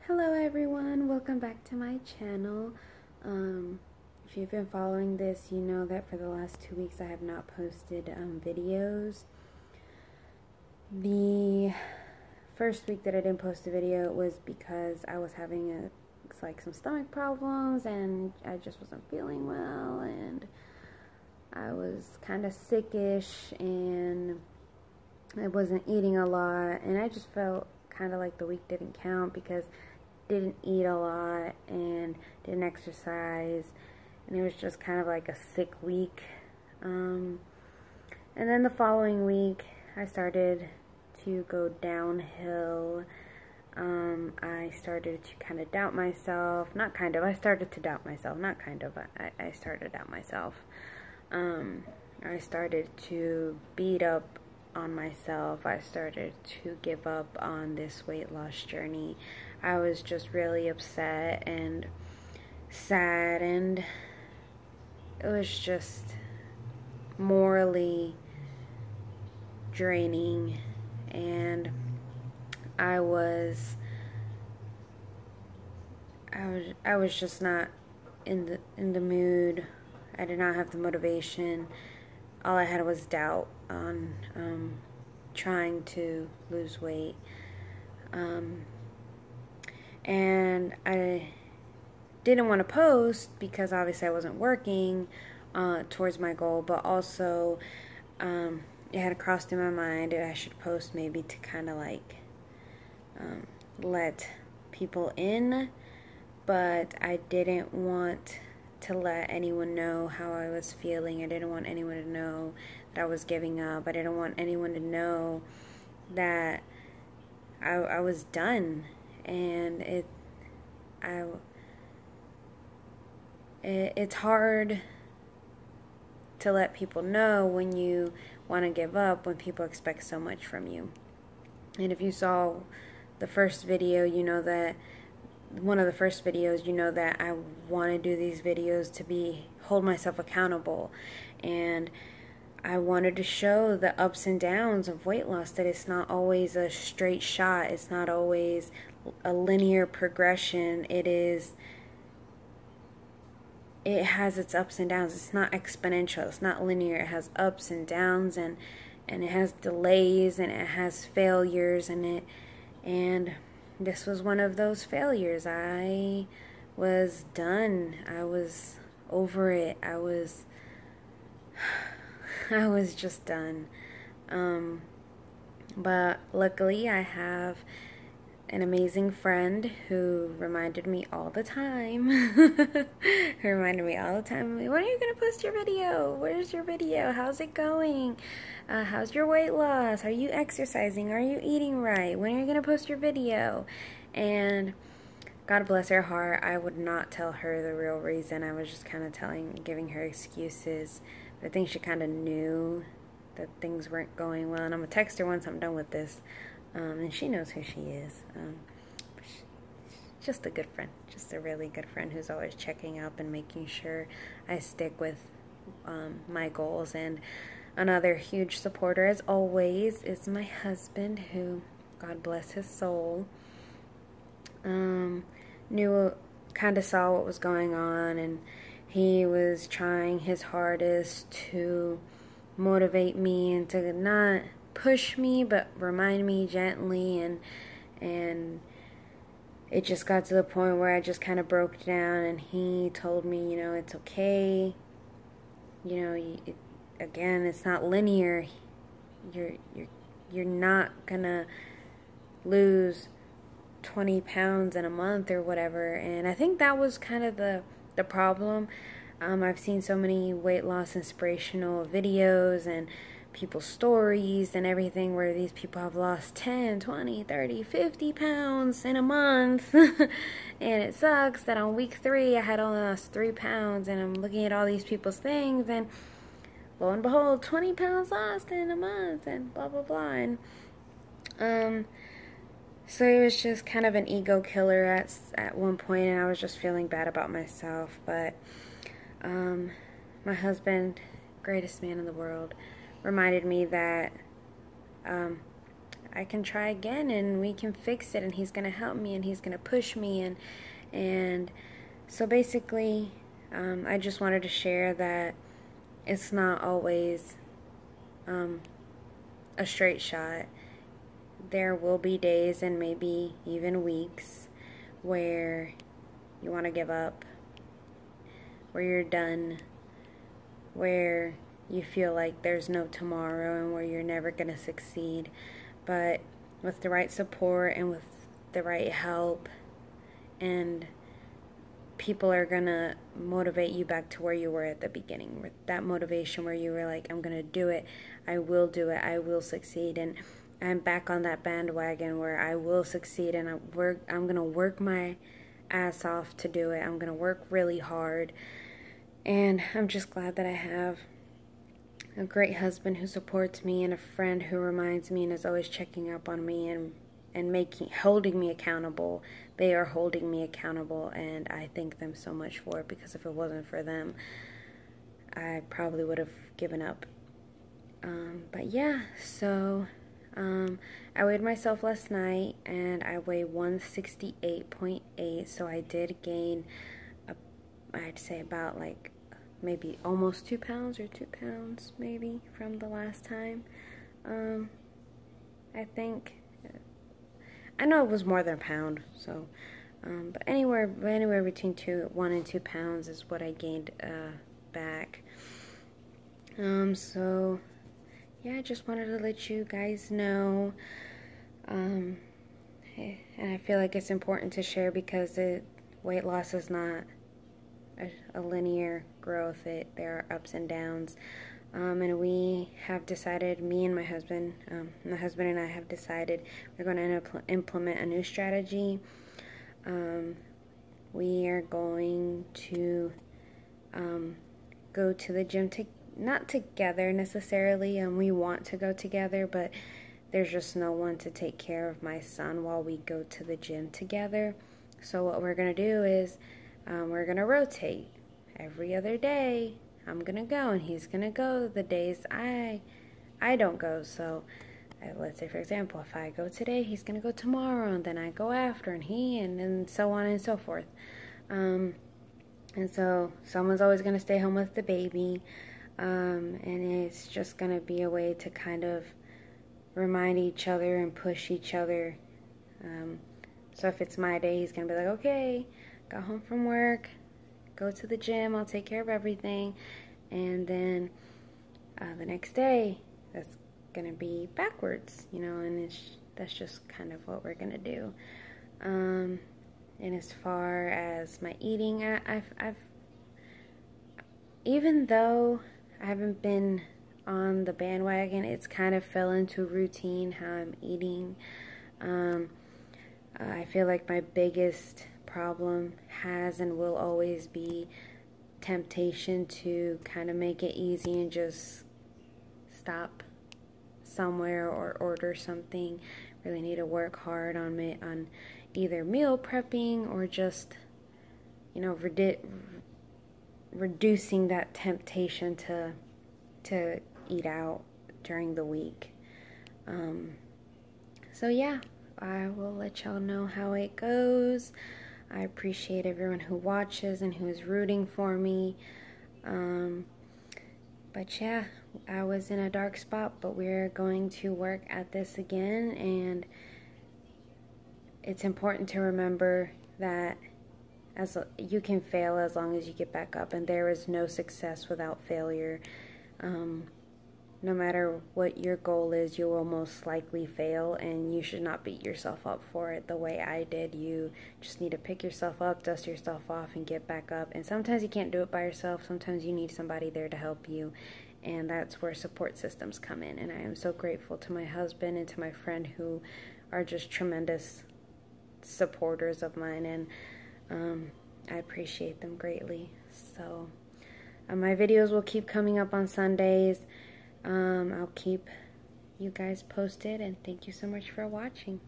Hello everyone, welcome back to my channel. If you've been following this, you know that for the last 2 weeks I have not posted videos. The first week that I didn't post a video was because I was having some stomach problems and I just wasn't feeling well, and I was kind of sickish and I wasn't eating a lot, and I just felt kind of like the week didn't count because didn't eat a lot and didn't exercise, and it was just kind of like a sick week. And then the following week I started to go downhill. I started to kind of doubt myself. I started to doubt myself. I started to doubt myself. I started to beat up on myself. I started to give up on this weight loss journey. I was just really upset and sad, and it was just morally draining, and I was just not in the mood. I did not have the motivation. All I had was doubt on trying to lose weight. And I didn't want to post because obviously I wasn't working towards my goal, but also it had crossed in my mind that I should post maybe to kind of like let people in, but I didn't want to let anyone know how I was feeling. I didn't want anyone to know that I was giving up. I didn't want anyone to know that I was done. And it's hard to let people know when you want to give up, when people expect so much from you. And if you saw the first video, you know that one of the first videos, you know that I want to do these videos to hold myself accountable, and I wanted to show the ups and downs of weight loss, that it's not always a straight shot, it's not always a linear progression. It has its ups and downs. It's not exponential, it's not linear. It has ups and downs, and it has delays, and it has failures in it. And this was one of those failures. I was done. I was over it. I was just done. But luckily I have an amazing friend who reminded me all the time. When are you going to post your video? Where's your video? How's it going? How's your weight loss? Are you exercising? Are you eating right? When are you going to post your video? And God bless her heart, I would not tell her the real reason. I was just kind of giving her excuses. But I think she kind of knew that things weren't going well. And I'm going to text her once I'm done with this. And she knows who she is. Just a good friend. Just a really good friend who's always checking up and making sure I stick with my goals. And another huge supporter, as always, is my husband, who, God bless his soul, kind of saw what was going on, and he was trying his hardest to motivate me and to not push me, but remind me gently, and it just got to the point where I just kind of broke down, and he told me, it's okay. Again, it's not linear. You're not gonna lose 20 pounds in a month or whatever. And I think that was kind of the problem. I've seen so many weight loss inspirational videos and people's stories and everything where these people have lost 10, 20, 30, 50 pounds in a month. And it sucks that on week 3 I had only lost 3 pounds, and I'm looking at all these people's things, and lo and behold, 20 pounds lost in a month, and blah blah blah. And so it was just kind of an ego killer at one point, and I was just feeling bad about myself. But my husband, greatest man in the world, reminded me that I can try again and we can fix it, and he's going to help me and he's going to push me. And so basically, I just wanted to share that it's not always a straight shot. There will be days and maybe even weeks where you want to give up, where you're done, where you feel like there's no tomorrow and where you're never going to succeed. But with the right support and with the right help, and people are going to motivate you back to where you were at the beginning. With that motivation where you were like, I'm going to do it, I will do it, I will succeed. And I'm back on that bandwagon where I will succeed, and I'm going to work my ass off to do it. I'm going to work really hard. And I'm just glad that I have a great husband who supports me, and a friend who reminds me and is always checking up on me and holding me accountable. They are holding me accountable, and I thank them so much for it, because if it wasn't for them, I probably would have given up. But yeah, so I weighed myself last night, and I weighed 168.8, so I did gain, I'd say about like maybe almost 2 pounds, or 2 pounds maybe, from the last time. I think, I know it was more than a pound, so, but anywhere between 1 and 2 pounds is what I gained back. So yeah, I just wanted to let you guys know, and I feel like it's important to share, because weight loss is not a linear growth. There are ups and downs, and we have decided, me and my husband and I have decided we're going to implement a new strategy. We are going to go to the gym not together necessarily. We want to go together, but there's just no one to take care of my son while we go to the gym together. So what we're going to do is we're going to rotate. Every other day I'm going to go, and he's going to go the days I don't go. So let's say, for example, if I go today, he's going to go tomorrow, and then I go after, and then so on and so forth. And so someone's always going to stay home with the baby. And it's just going to be a way to kind of remind each other and push each other. So if it's my day, he's going to be like, okay, got home from work, go to the gym, I'll take care of everything. And then the next day, that's going to be backwards, and that's just kind of what we're going to do. And as far as my eating, I've even though I haven't been on the bandwagon, it's kind of fell into routine how I'm eating. I feel like my biggest problem has and will always be temptation to kind of make it easy and just stop somewhere or order something. Really need to work hard on either meal prepping or just, reducing that temptation to eat out during the week. So yeah, I will let y'all know how it goes. I appreciate everyone who watches and who is rooting for me. But yeah, I was in a dark spot, but we're going to work at this again. And it's important to remember that you can fail as long as you get back up, and there is no success without failure. No matter what your goal is, you will most likely fail, and you should not beat yourself up for it the way I did. You just need to pick yourself up, dust yourself off, and get back up. And sometimes you can't do it by yourself. Sometimes you need somebody there to help you, and that's where support systems come in. And I am so grateful to my husband and to my friend who are just tremendous supporters of mine, and I appreciate them greatly. So my videos will keep coming up on Sundays. I'll keep you guys posted, and thank you so much for watching.